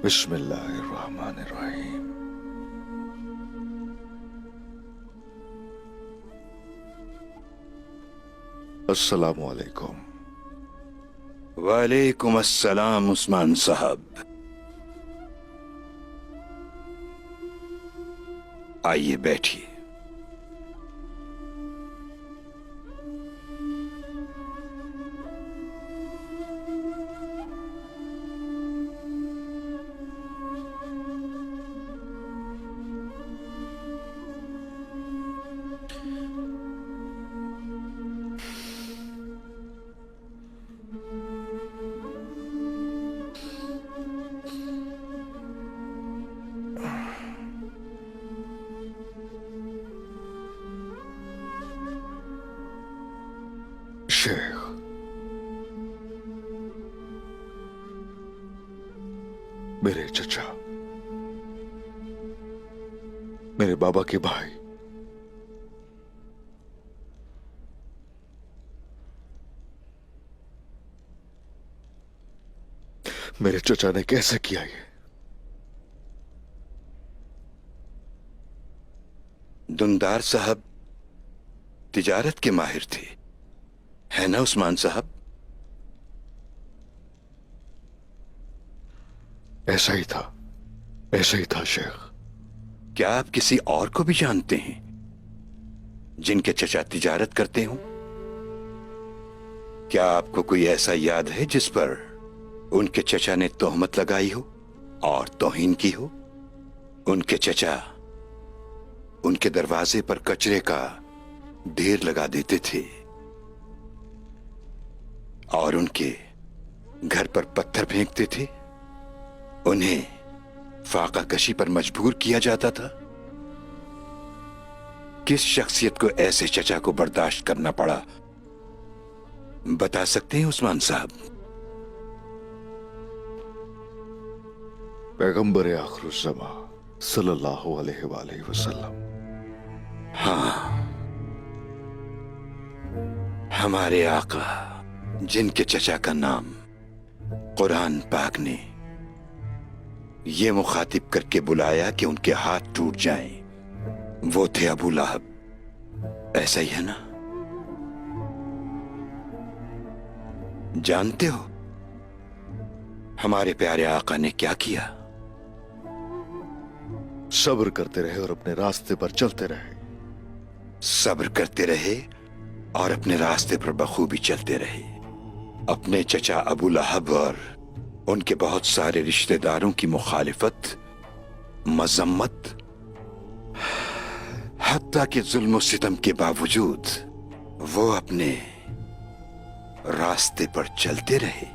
बिस्मिल्लाहिर्रहमानिर्रहीम। अस्सलामु अलैकुम। वालेकुम अस्सलाम उस्मान साहब। आइए बैठिए। शेख, मेरे चचा, मेरे बाबा के भाई, मेरे चचा ने कैसे किया ये? दुंदार साहब तिजारत के माहिर थे, है ना उस्मान साहब? ऐसा ही था, ऐसा ही था शेख। क्या आप किसी और को भी जानते हैं जिनके चचा तिजारत करते हों? क्या आपको कोई ऐसा याद है जिस पर उनके चचा ने तोहमत लगाई हो और तौहीन की हो? उनके चचा उनके दरवाजे पर कचरे का ढेर लगा देते थे और उनके घर पर पत्थर फेंकते थे। उन्हें फाका कशी पर मजबूर किया जाता था। किस शख्सियत को ऐसे चचा को बर्दाश्त करना पड़ा, बता सकते हैं उस्मान साहब? पैगंबर आखिरुज़्ज़मा सल्लल्लाहु अलैहि वसल्लम। हाँ, हमारे आका जिनके चचा का नाम कुरान पाक ने ये मुखातिब करके बुलाया कि उनके हाथ टूट जाएं, वो थे अबू लहब। ऐसा ही है ना? जानते हो हमारे प्यारे आका ने क्या किया? सब्र करते रहे और अपने रास्ते पर चलते रहे। सब्र करते रहे और अपने रास्ते पर बखूबी चलते रहे। अपने चचा अबू लहब और उनके बहुत सारे रिश्तेदारों की मुखालिफत, मजम्मत, हत्ता के जुल्म और सितम के बावजूद वो अपने रास्ते पर चलते रहे।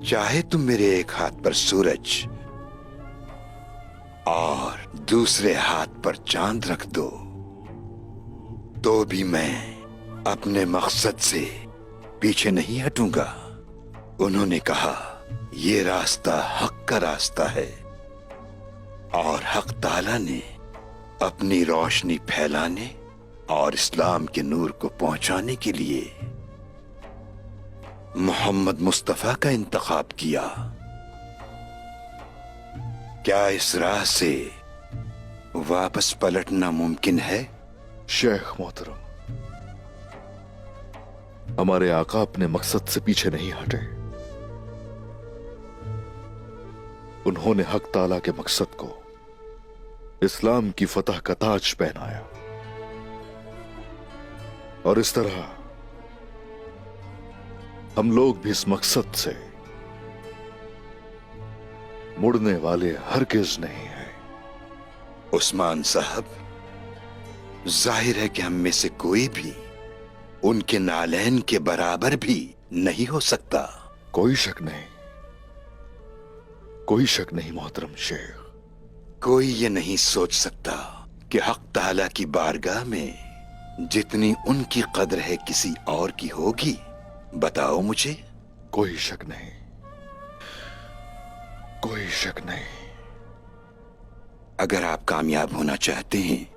चाहे तुम मेरे एक हाथ पर सूरज और दूसरे हाथ पर चांद रख दो, तो भी मैं अपने मकसद से पीछे नहीं हटूंगा। उन्होंने कहा, ये रास्ता हक का रास्ता है और हक ताला ने अपनी रोशनी फैलाने और इस्लाम के नूर को पहुंचाने के लिए मोहम्मद मुस्तफा का इंतखाब किया। क्या इस राह से वापस पलटना मुमकिन है? शेख मोहतरम, हमारे आका अपने मकसद से पीछे नहीं हटे। उन्होंने हक ताला के मकसद को इस्लाम की फतह का ताज पहनाया और इस तरह हम लोग भी इस मकसद से मुड़ने वाले हरगिज नहीं हैं। उस्मान साहब, जाहिर है कि हम में से कोई भी उनके नालैन के बराबर भी नहीं हो सकता। कोई शक नहीं, कोई शक नहीं मोहतरम शेख। कोई ये नहीं सोच सकता कि हक ताला की बारगाह में जितनी उनकी कदर है किसी और की होगी। बताओ मुझे। कोई शक नहीं, कोई शक नहीं। अगर आप कामयाब होना चाहते हैं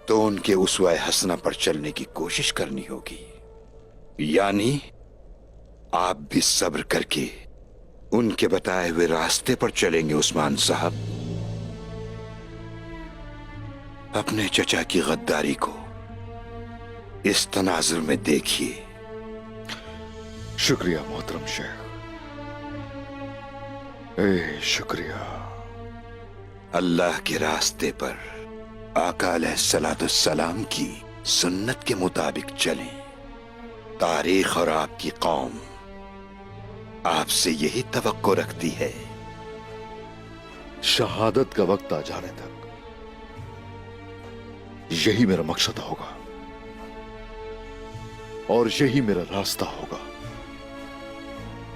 तो उनके उसवा हसना पर चलने की कोशिश करनी होगी, यानी आप भी सब्र करके उनके बताए हुए रास्ते पर चलेंगे उस्मान साहब। अपने चचा की गद्दारी को इस तनाजुर में देखिए। शुक्रिया मोहतरम शेख, ए शुक्रिया। अल्लाह के रास्ते पर आका अलैहिस्सलाम की सुन्नत के मुताबिक चलें। तारीख और आपकी कौम आपसे यही तवक्को रखती है। शहादत का वक्त आ जाने तक यही मेरा मकसद होगा और यही मेरा रास्ता होगा।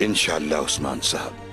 इंशाअल्लाह उस्मान साहब।